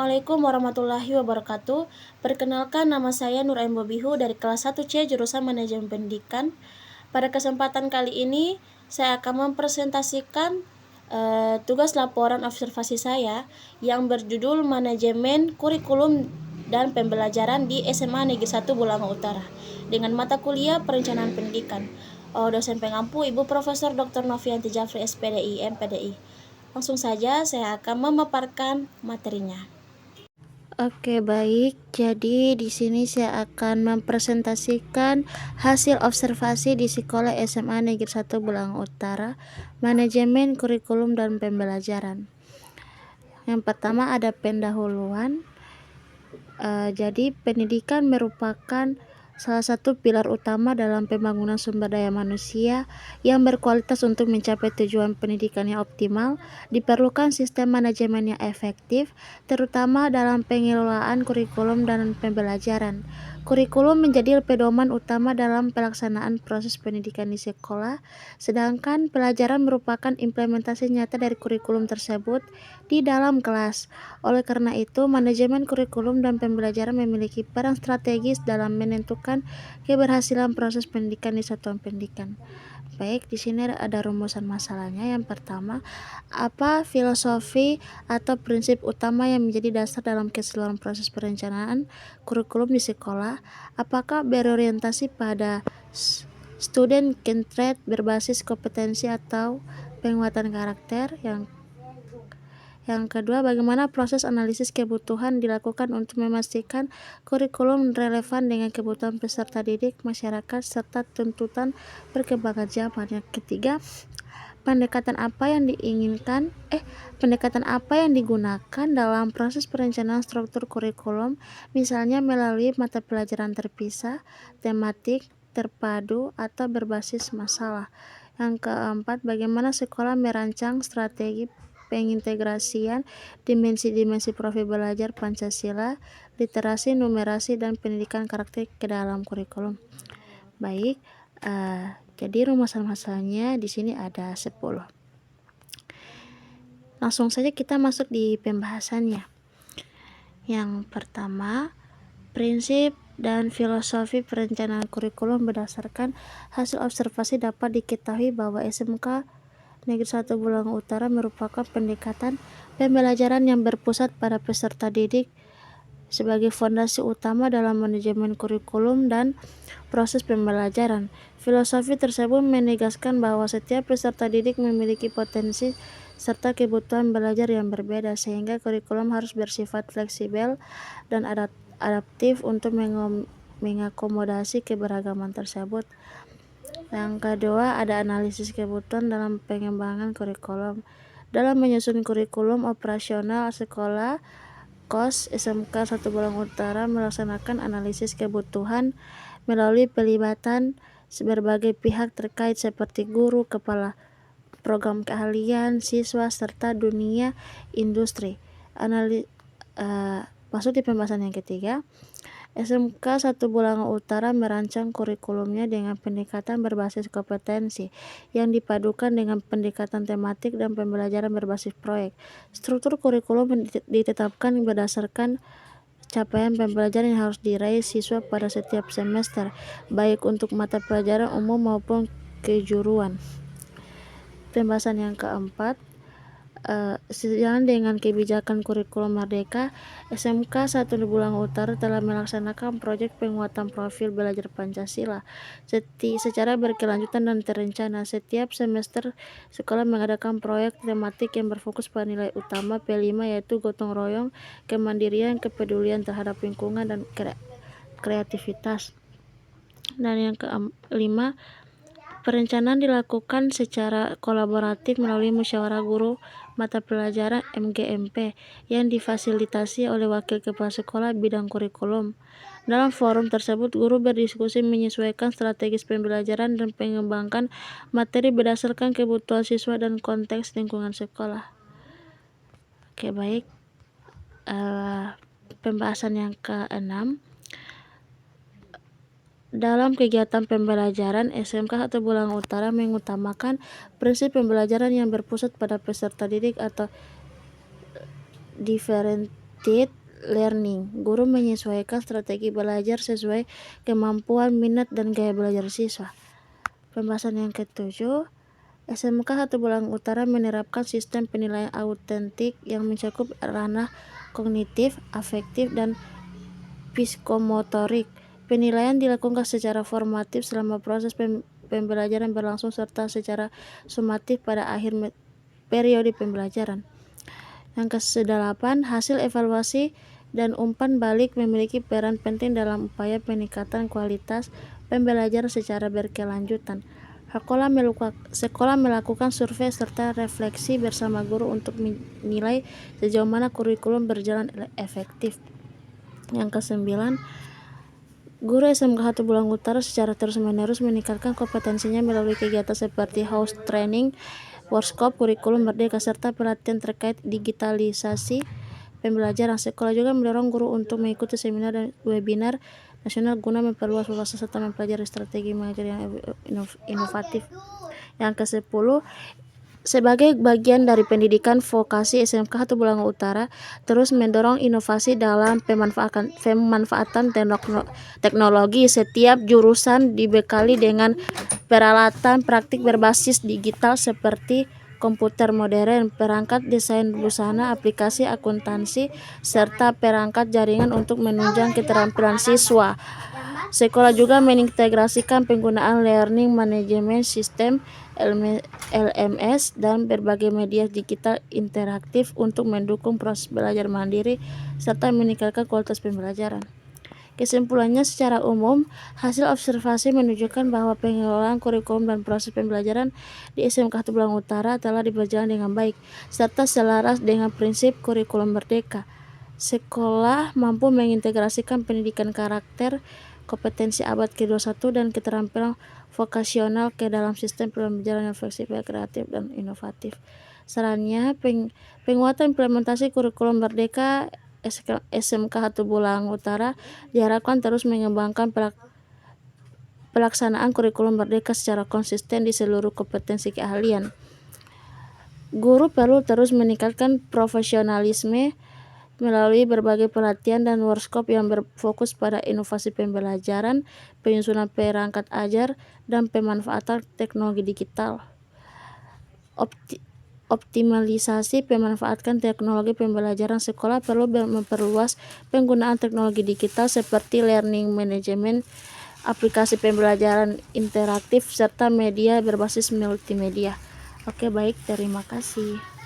Assalamualaikum warahmatullahi wabarakatuh. Perkenalkan, nama saya Nur Ain Bobihu dari kelas 1C jurusan Manajemen Pendidikan. Pada kesempatan kali ini saya akan mempresentasikan tugas laporan observasi saya yang berjudul Manajemen Kurikulum dan Pembelajaran di SMA Negeri 1 Bulanga Utara dengan mata kuliah Perencanaan Pendidikan. Dosen pengampu Ibu Profesor Dr. Novianti Jafri SPDI MPDI. Langsung saja saya akan memaparkan materinya. Oke, baik. Jadi di sini saya akan mempresentasikan hasil observasi di sekolah SMA Negeri 1 Bulanga Utara, Manajemen Kurikulum dan Pembelajaran. Yang pertama ada pendahuluan. Jadi pendidikan merupakan salah satu pilar utama dalam pembangunan sumber daya manusia yang berkualitas. Untuk mencapai tujuan pendidikan yang optimal, diperlukan sistem manajemen yang efektif, terutama dalam pengelolaan kurikulum dan pembelajaran. Kurikulum menjadi pedoman utama dalam pelaksanaan proses pendidikan di sekolah, sedangkan pelajaran merupakan implementasi nyata dari kurikulum tersebut di dalam kelas. Oleh karena itu, manajemen kurikulum dan pembelajaran memiliki peran strategis dalam menentukan keberhasilan proses pendidikan di satuan pendidikan. Baik, di sini ada rumusan masalahnya. Yang pertama, apa filosofi atau prinsip utama yang menjadi dasar dalam keseluruhan proses perencanaan kurikulum di sekolah? Apakah berorientasi pada student centered berbasis kompetensi atau penguatan karakter? Yang kedua, bagaimana proses analisis kebutuhan dilakukan untuk memastikan kurikulum relevan dengan kebutuhan peserta didik, masyarakat, serta tuntutan perkembangan zaman. Yang ketiga, pendekatan apa yang digunakan dalam proses perencanaan struktur kurikulum, misalnya melalui mata pelajaran terpisah, tematik, terpadu, atau berbasis masalah. Yang keempat, bagaimana sekolah merancang strategi pengintegrasian dimensi-dimensi profil belajar Pancasila, literasi, numerasi, dan pendidikan karakter ke dalam kurikulum. Baik, jadi rumusan masalahnya di sini ada 10. Langsung saja kita masuk di pembahasannya. Yang pertama, prinsip dan filosofi perencanaan kurikulum. Berdasarkan hasil observasi dapat diketahui bahwa SMK Negeri 1 Bulanga Utara merupakan pendekatan pembelajaran yang berpusat pada peserta didik sebagai fondasi utama dalam manajemen kurikulum dan proses pembelajaran. Filosofi tersebut menegaskan bahwa setiap peserta didik memiliki potensi serta kebutuhan belajar yang berbeda, sehingga kurikulum harus bersifat fleksibel dan adaptif untuk mengakomodasi keberagaman tersebut. Yang kedua, ada analisis kebutuhan dalam pengembangan kurikulum. Dalam menyusun kurikulum operasional sekolah, KOS SMK 1 Bulanga Utara melaksanakan analisis kebutuhan melalui pelibatan berbagai pihak terkait seperti guru, kepala program keahlian, siswa, serta dunia industri. Masuk di pembahasan yang ketiga. SMK 1 Bulanga Utara merancang kurikulumnya dengan pendekatan berbasis kompetensi yang dipadukan dengan pendekatan tematik dan pembelajaran berbasis proyek. Struktur kurikulum ditetapkan berdasarkan capaian pembelajaran yang harus diraih siswa pada setiap semester, baik untuk mata pelajaran umum maupun kejuruan. Pembahasan yang keempat, sejalan dengan kebijakan kurikulum merdeka, SMK 1 Bulanga Utara telah melaksanakan proyek penguatan profil belajar Pancasila secara berkelanjutan dan terencana. Setiap semester sekolah mengadakan proyek tematik yang berfokus pada nilai utama P5, yaitu gotong royong, kemandirian, kepedulian terhadap lingkungan, dan kreativitas. Dan yang kelima, perencanaan dilakukan secara kolaboratif melalui musyawarah guru mata pelajaran MGMP yang difasilitasi oleh wakil kepala sekolah bidang kurikulum. Dalam forum tersebut, guru berdiskusi menyesuaikan strategis pembelajaran dan mengembangkan materi berdasarkan kebutuhan siswa dan konteks lingkungan sekolah. Oke, baik. Pembahasan yang keenam. Dalam kegiatan pembelajaran, SMK 1 Bulanga Utara mengutamakan prinsip pembelajaran yang berpusat pada peserta didik atau differentiated learning. Guru menyesuaikan strategi belajar sesuai kemampuan, minat, dan gaya belajar siswa. Pembahasan yang ketujuh, SMK 1 Bulaang Utara menerapkan sistem penilaian autentik yang mencakup ranah kognitif, afektif, dan psikomotorik. Penilaian dilakukan secara formatif selama proses pembelajaran berlangsung serta secara sumatif pada akhir periode pembelajaran. Yang ke-8, hasil evaluasi dan umpan balik memiliki peran penting dalam upaya peningkatan kualitas pembelajaran secara berkelanjutan. Sekolah melakukan survei serta refleksi bersama guru untuk menilai sejauh mana kurikulum berjalan efektif. Yang ke-9, guru SMK 1 Bulaang Utara secara terus-menerus meningkatkan kompetensinya melalui kegiatan seperti house training, workshop, kurikulum merdeka, serta pelatihan terkait digitalisasi pembelajaran. Sekolah juga mendorong guru untuk mengikuti seminar dan webinar nasional guna memperluas wawasan serta mempelajari strategi mengajar yang inovatif. Yang ke-10, sebagai bagian dari pendidikan vokasi, SMK 1 Bulaang Utara terus mendorong inovasi dalam pemanfaatan teknologi. Setiap jurusan dibekali dengan peralatan praktik berbasis digital seperti komputer modern, perangkat desain busana, aplikasi akuntansi, serta perangkat jaringan untuk menunjang keterampilan siswa. Sekolah juga mengintegrasikan penggunaan learning management system LMS dan berbagai media digital interaktif untuk mendukung proses belajar mandiri serta meningkatkan kualitas pembelajaran. Kesimpulannya, secara umum, hasil observasi menunjukkan bahwa pengelolaan kurikulum dan proses pembelajaran di SMK 1 Bulaang Utara telah berjalan dengan baik, serta selaras dengan prinsip kurikulum merdeka. Sekolah mampu mengintegrasikan pendidikan karakter, kompetensi abad ke-21, dan keterampilan vokasional ke dalam sistem pembelajaran yang fleksibel, kreatif, dan inovatif. Sarannya, penguatan implementasi kurikulum merdeka SMK 1 Bulaang Utara diharapkan terus mengembangkan pelaksanaan kurikulum merdeka secara konsisten di seluruh kompetensi keahlian. Guru perlu terus meningkatkan profesionalisme melalui berbagai pelatihan dan workshop yang berfokus pada inovasi pembelajaran, penyusunan perangkat ajar, dan pemanfaatan teknologi digital. Optimalisasi pemanfaatkan teknologi pembelajaran. Sekolah perlu memperluas penggunaan teknologi digital seperti learning management, aplikasi pembelajaran interaktif, serta media berbasis multimedia. Oke, baik, terima kasih.